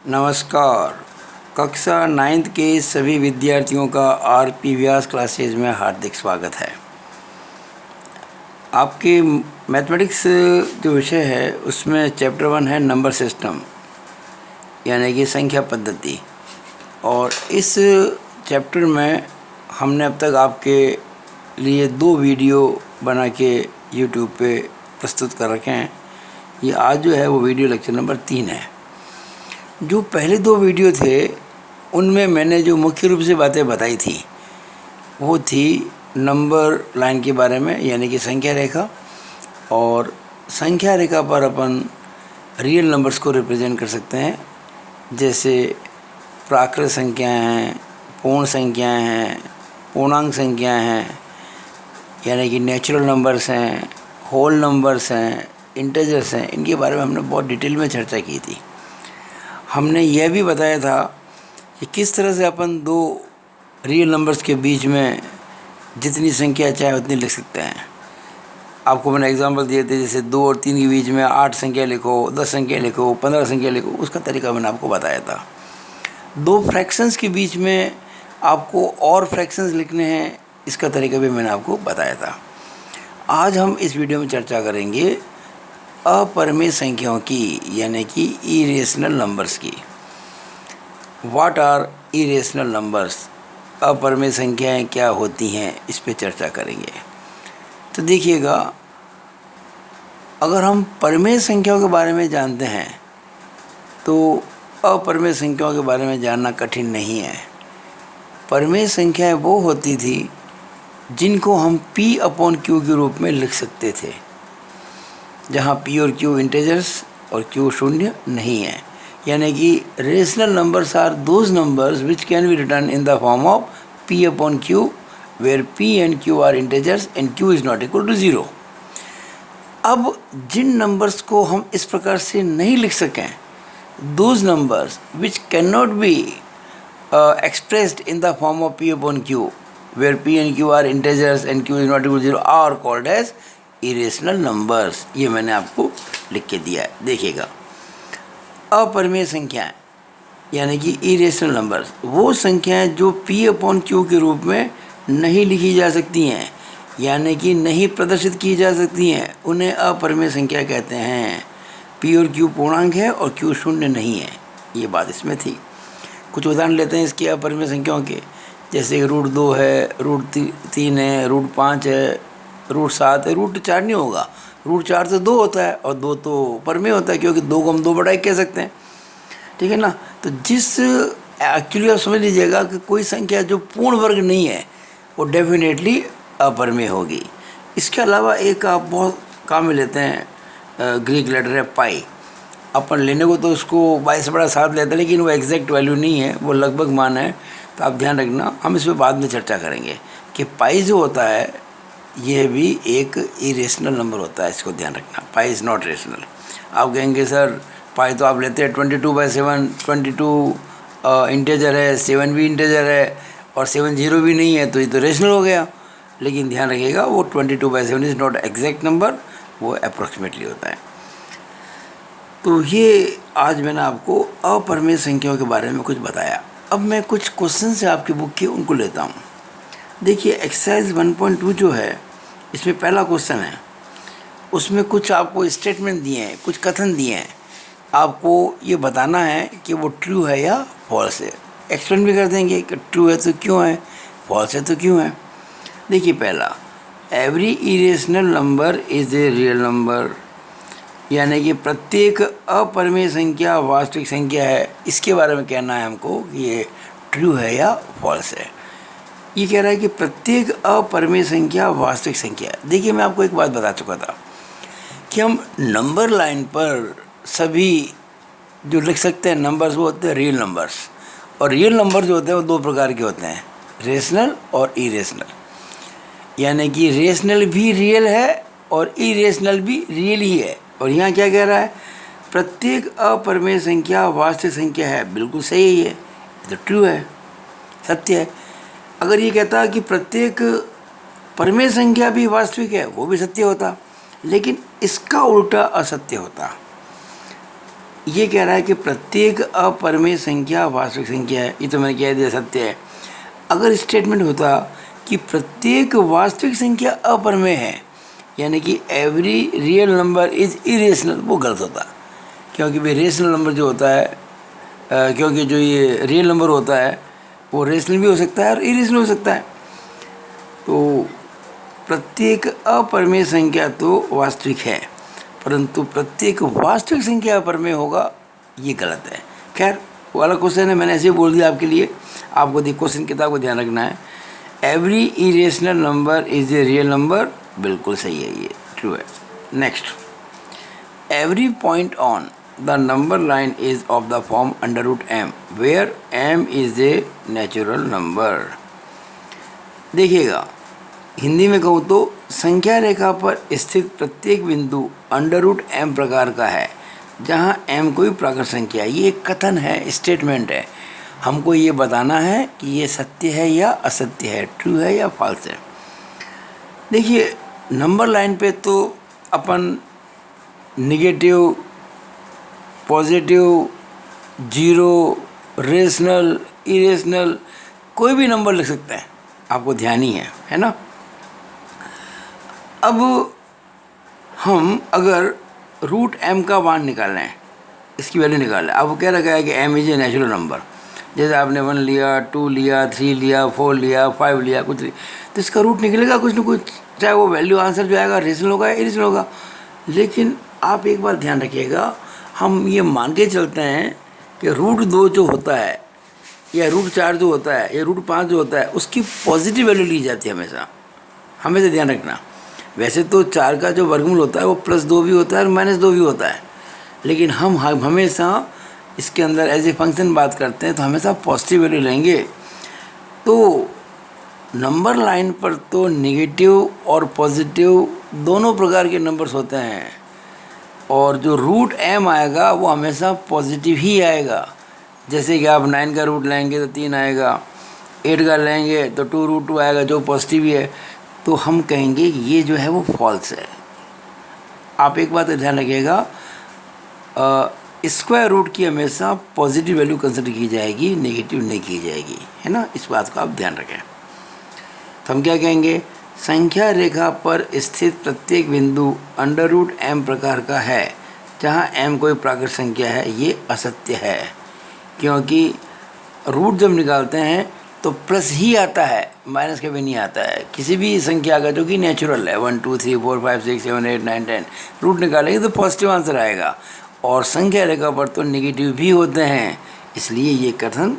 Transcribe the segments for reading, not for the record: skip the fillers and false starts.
नमस्कार। कक्षा 9th के सभी विद्यार्थियों का आरपी व्यास क्लासेज में हार्दिक स्वागत है। आपके मैथमेटिक्स जो विषय है उसमें चैप्टर 1 है नंबर सिस्टम यानी कि संख्या पद्धति। और इस चैप्टर में हमने अब तक आपके लिए 2 वीडियो बना के यूट्यूब पे प्रस्तुत कर रखे हैं। ये आज जो है वो वीडियो लेक्चर नंबर 3 है। जो पहले 2 वीडियो थे उनमें मैंने जो मुख्य रूप से बातें बताई थी वो थी नंबर लाइन के बारे में यानी कि संख्या रेखा, और संख्या रेखा पर अपन रियल नंबर्स को रिप्रेजेंट कर सकते हैं, जैसे प्राकृत संख्याएं हैं, पूर्ण संख्याएं हैं, पूर्णांक संख्याएं हैं यानी कि नेचुरल नंबर्स हैं, होल नंबर्स हैं, इंटीजर्स हैं। इनके बारे में हमने बहुत डिटेल में चर्चा की थी। हमने यह भी बताया था कि किस तरह से अपन 2 रियल नंबर्स के बीच में जितनी संख्या चाहे उतनी लिख सकते हैं। आपको मैंने एग्जांपल दिए थे, जैसे 2 और 3 के बीच में 8 संख्या लिखो, 10 संख्या लिखो, 15 संख्या लिखो। उसका तरीका मैंने आपको बताया था। 2 फ्रैक्शंस के बीच में आपको और फ्रैक्शंस लिखने हैं, इसका तरीका भी मैंने आपको बताया था। आज हम इस वीडियो में चर्चा करेंगे अपरिमेय संख्याओं की यानी कि इरेशनल नंबर्स की। व्हाट आर इरेशनल नंबर्स, अपरिमेय संख्याएं क्या होती हैं, इस पे चर्चा करेंगे। तो देखिएगा, अगर हम परिमेय संख्याओं के बारे में जानते हैं तो अपरिमेय संख्याओं के बारे में जानना कठिन नहीं है। परिमेय संख्याएं वो होती थी जिनको हम P/Q के रूप में लिख सकते थे, जहाँ P और Q इंटीजर्स और Q शून्य नहीं है। यानी कि rational numbers are those numbers which can be written in the form of P/Q where P and Q are integers and Q is not equal to 0। अब जिन नंबर्स को हम इस प्रकार से नहीं लिख सकें, those numbers which can not be expressed in the form of P/Q where P and Q are integers and Q is not equal to 0 are called as irrational numbers. ये मैंने आपको लिख के दिया है, देखिएगा। अपरिमेय संख्याएं यानी कि इरेशनल नंबर्स वो संख्याएं जो P/Q के रूप में नहीं लिखी जा सकती हैं यानी कि नहीं प्रदर्शित की जा सकती हैं, उन्हें अपरिमेय संख्या कहते हैं। P और Q पूर्णांक है और Q शून्य नहीं है, ये बात इसमें थी। कुछ उदाहरण लेते हैं इसके अपरिमेय संख्याओं के, जैसे √2 है, √3 है, √5 है, √7 है। √4 नहीं होगा, √4 तो 2 होता है और 2 तो परिमेय होता है, क्योंकि 2 को हम 2/1 कह सकते हैं, ठीक है ना। तो एक्चुअली आप समझ लीजिएगा कि कोई संख्या जो पूर्ण वर्ग नहीं है वो डेफिनेटली अपरिमेय होगी। इसके अलावा एक आप बहुत काम में लेते हैं, ग्रीक लेटर है पाई। अपन लेने को तो उसको 22/7 लेते हैं, लेकिन वो एग्जैक्ट वैल्यू नहीं है, वो लगभग मान है। तो आप ध्यान रखना, हम इस पर बाद में चर्चा करेंगे कि पाई जो होता है ये भी एक इरेशनल नंबर होता है, इसको ध्यान रखना। पाई इज़ नॉट रेशनल। आप कहेंगे सर पाई तो आप लेते हैं 22/7, 22 इंटीजर है, 7 भी इंटीजर है और 7 0 भी नहीं है, तो ये तो रेशनल हो गया। लेकिन ध्यान रखिएगा, वो 22/7 इज़ नॉट एग्जैक्ट नंबर, वो अप्रोक्सीमेटली होता है। तो ये आज मैंने आपको अपरिमेय संख्याओं के बारे में कुछ बताया। अब मैं कुछ क्वेश्चन से आपकी बुक के उनको लेता हूँ। देखिए, एक्सरसाइज 1.2 जो है, इसमें पहला क्वेश्चन है, उसमें कुछ आपको स्टेटमेंट दिए हैं, कुछ कथन दिए हैं। आपको ये बताना है कि वो ट्रू है या फॉल्स है। एक्सप्लेन भी कर देंगे कि ट्रू है तो क्यों है, फॉल्स है तो क्यों है। देखिए, पहला, every irrational number is a real number, यानी कि प्रत्येक अपरिमेय संख्या वास्तविक संख्या है। इसके बारे में कहना है हमको कि ये ट्रू है या फॉल्स है। ये कह रहा है कि प्रत्येक अपरिमेय संख्या वास्तविक संख्या है। देखिए, मैं आपको एक बात बता चुका था कि हम नंबर लाइन पर सभी जो लिख सकते हैं नंबर्स वो होते हैं रियल नंबर्स। और रियल नंबर जो होते हैं वो 2 प्रकार के होते हैं, रेशनल और इरेशनल। यानी कि रेशनल भी रियल है और इरेशनल भी रियल ही है। और यहाँ क्या कह रहा है, प्रत्येक अपरिमेय संख्या वास्तविक संख्या है। बिल्कुल सही है, तो ट्रू है, सत्य है। अगर ये कहता कि प्रत्येक परिमेय संख्या भी वास्तविक है, वो भी सत्य होता, लेकिन इसका उल्टा असत्य होता। ये कह रहा है कि प्रत्येक अपरिमेय संख्या वास्तविक संख्या है। ये तो मैंने कह दिया सत्य है। अगर स्टेटमेंट होता कि प्रत्येक वास्तविक संख्या अपरिमेय है, यानी कि every real number is irrational, वो गलत होता। क्योंकि भाई रेशनल नंबर जो होता है, क्योंकि जो ये रियल नंबर होता है वो रेशनल भी हो सकता है और इरेशनल हो सकता है। तो प्रत्येक अपरिमेय संख्या तो वास्तविक है, परंतु प्रत्येक वास्तविक संख्या अपरिमेय होगा, ये गलत है। खैर वो अलग क्वेश्चन है, मैंने ऐसे ही बोल दिया आपके लिए। आपको क्वेश्चन किताब को ध्यान रखना है। Every irrational number is a real number, बिल्कुल सही है, ये ट्रू है। Next, every point on the number line is of the form √m where m is a natural number. देखिएगा, हिंदी में कहूँ तो संख्या रेखा पर स्थित प्रत्येक बिंदु √m प्रकार का है जहाँ m कोई प्राकृत संख्या है। ये एक कथन है, स्टेटमेंट है। हमको ये बताना है कि ये सत्य है या असत्य है, ट्रू है या फॉल्स है। देखिए, नंबर लाइन पे तो अपन negative, positive, zero, rational, irrational कोई भी नंबर लिख सकते हैं, आपको ध्यान ही है ना। अब हम अगर √m का मान निकाल रहे हैं, इसकी वैल्यू निकाल रहे हैं। अब वो कह रखा है कि m is a natural number. जैसे आपने 1 लिया, 2 लिया, 3 लिया, 4 लिया, 5 लिया, कुछ, तो इसका रूट निकलेगा कुछ न कुछ, चाहे वो वैल्यू आंसर जो आएगा रेशनल होगा या इरेशनल होगा। लेकिन आप एक बार ध्यान रखिएगा, हम ये मान के चलते हैं कि √2 जो होता है या √4 जो होता है या √5 जो होता है, उसकी पॉजिटिव वैल्यू ली जाती है हमेशा। हमेशा ध्यान रखना। वैसे तो 4 का जो वर्गमूल होता है वो +2 भी होता है और -2 भी होता है, लेकिन हम हमेशा इसके अंदर एज ए फंक्शन बात करते हैं तो हमेशा पॉजिटिव वैल्यू लेंगे। तो नंबर लाइन पर तो नेगेटिव और पॉजिटिव दोनों प्रकार के नंबर्स होते हैं, और जो √m आएगा वो हमेशा पॉजिटिव ही आएगा। जैसे कि आप 9 का रूट लेंगे तो 3 आएगा, 8 का लेंगे तो 2√2 आएगा जो पॉजिटिव ही है। तो हम कहेंगे ये जो है वो फॉल्स है। आप एक बात ध्यान रखिएगा, स्क्वायर रूट की हमेशा पॉजिटिव वैल्यू कंसिडर की जाएगी, नेगेटिव नहीं की जाएगी, है ना। इस बात का आप ध्यान रखें। तो हम क्या कहेंगे, संख्या रेखा पर स्थित प्रत्येक बिंदु √m प्रकार का है जहाँ m कोई प्राकृत संख्या है, ये असत्य है। क्योंकि रूट जब निकालते हैं तो प्लस ही आता है, माइनस कभी नहीं आता है किसी भी संख्या का जो कि नेचुरल है। 1 2 3 4 5 6 7 8 9 10 रूट निकालेंगे तो पॉजिटिव आंसर आएगा, और संख्या रेखा पर तो नेगेटिव भी होते हैं, इसलिए ये कथन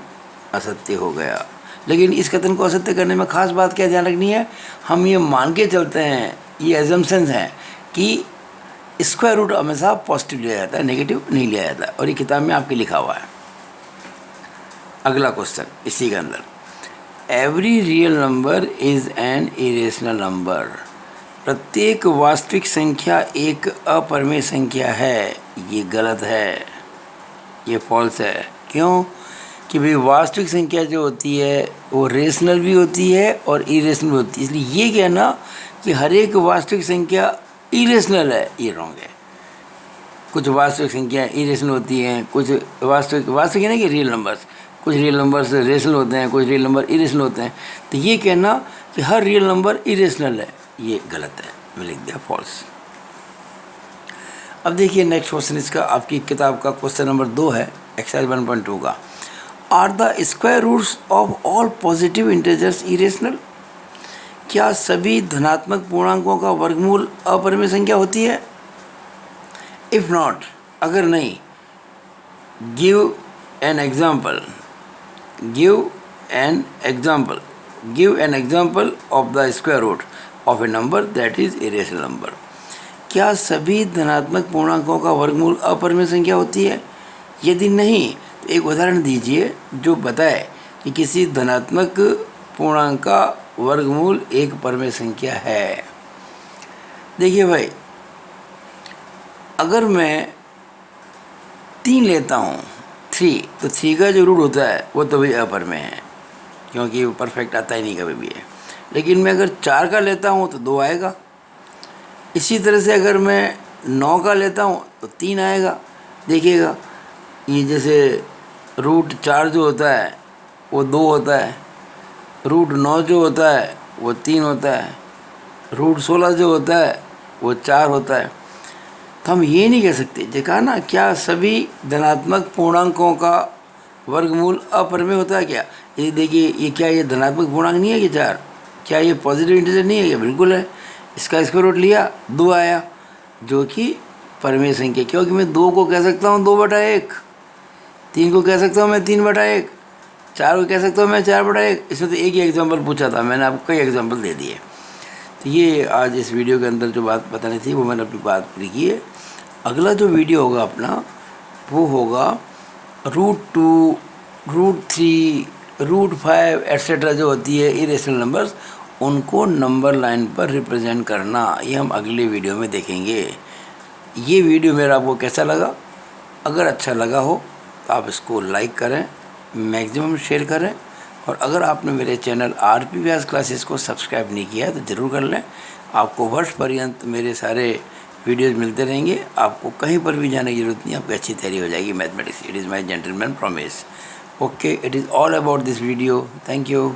असत्य हो गया। लेकिन इस कथन को असत्य करने में खास बात क्या ध्यान रखनी है, हम ये मान के चलते हैं, ये एजम्पशंस हैं कि स्क्वायर रूट हमेशा पॉजिटिव लिया जाता है, नेगेटिव नहीं लिया जाता, और ये किताब में आपके लिखा हुआ है। अगला क्वेश्चन इसी के अंदर, every real number is an irrational number. प्रत्येक वास्तविक संख्या एक अपरिमेय संख्या है, ये गलत है, ये फॉल्स है। क्यों? कि भाई वास्तविक संख्या जो होती है वो रेशनल भी होती है और इरेशनल भी होती है, इसलिए ये कहना कि हर एक वास्तविक संख्या इरेशनल है, ये रॉन्ग है। कुछ वास्तविक संख्या इरेशनल होती हैं, कुछ वास्तविक है ना कि रियल नंबर्स, कुछ रियल नंबर्स रेशनल होते हैं, कुछ रियल नंबर इरेशनल होते हैं। तो ये कहना कि हर रियल नंबर इरेशनल है, ये गलत है, मैं लिख दिया फॉल्स। अब देखिए नेक्स्ट क्वेश्चन, इसका आपकी किताब का क्वेश्चन नंबर 2 है, एक्सरसाइज 1.2 का। Are the square roots of all positive integers irrational? क्या सभी धनात्मक पूर्णांकों का वर्गमूल अपरिमेय संख्या होती है? इफ नॉट, अगर नहीं, give an example, give an example of the square root of a number that is irrational number. क्या सभी धनात्मक पूर्णांकों का वर्गमूल अपरिमेय संख्या होती है? यदि नहीं तो एक उदाहरण दीजिए जो बताए कि किसी धनात्मक पूर्णांक का वर्गमूल एक परिमेय संख्या है। देखिए भाई, अगर मैं 3 लेता हूँ, 3, तो 3 का जो रूट होता है वो तो भाई अपरिमेय है, क्योंकि वो परफेक्ट आता ही नहीं कभी भी है। लेकिन मैं अगर 4 का लेता हूँ तो 2 आएगा। इसी तरह से अगर मैं 9 का लेता हूँ तो 3 आएगा। देखिएगा, ये जैसे √4 जो होता है वो 2 होता है, √9 जो होता है वो 3 होता है, √16 जो होता है वो 4 होता है। तो हम ये नहीं कह सकते, देखा ना, क्या सभी धनात्मक पूर्णांकों का वर्गमूल अपरिमेय होता है क्या? ये देखिए, ये क्या, ये धनात्मक पूर्णांक नहीं है कि 4? क्या ये पॉजिटिव इंटीजर नहीं है? ये बिल्कुल है। इसका स्क्वायर रूट लिया, 2 आया, जो कि परिमेय संख्या, क्योंकि मैं 2 को कह सकता हूँ 2/1, 3 को कह सकता हूँ मैं 3/1, 4 को कह सकता हूँ मैं 4/1। इसमें तो एक ही एग्जाम्पल पूछा था, मैंने आपको कई एग्जाम्पल दे दिए। तो ये आज इस वीडियो के अंदर जो बात बतानी थी वो मैंने अपनी बात पूरी की है। अगला जो वीडियो होगा अपना वो होगा √2, √3, √5 एट्सेट्रा जो होती है इरेशनल नंबर्स, उनको नंबर लाइन पर रिप्रेजेंट करना, ये हम अगले वीडियो में देखेंगे। ये वीडियो मेरा आपको कैसा लगा? अगर अच्छा लगा हो तो आप इसको लाइक करें, मैक्सिमम शेयर करें, और अगर आपने मेरे चैनल RP व्यास क्लासेस को सब्सक्राइब नहीं किया है तो ज़रूर कर लें। आपको वर्ष पर्यंत मेरे सारे वीडियोज़ मिलते रहेंगे, आपको कहीं पर भी जाने की ज़रूरत नहीं, आपकी अच्छी तैयारी हो जाएगी mathematics. It is my gentleman promise. Okay, it is all about this video. Thank you.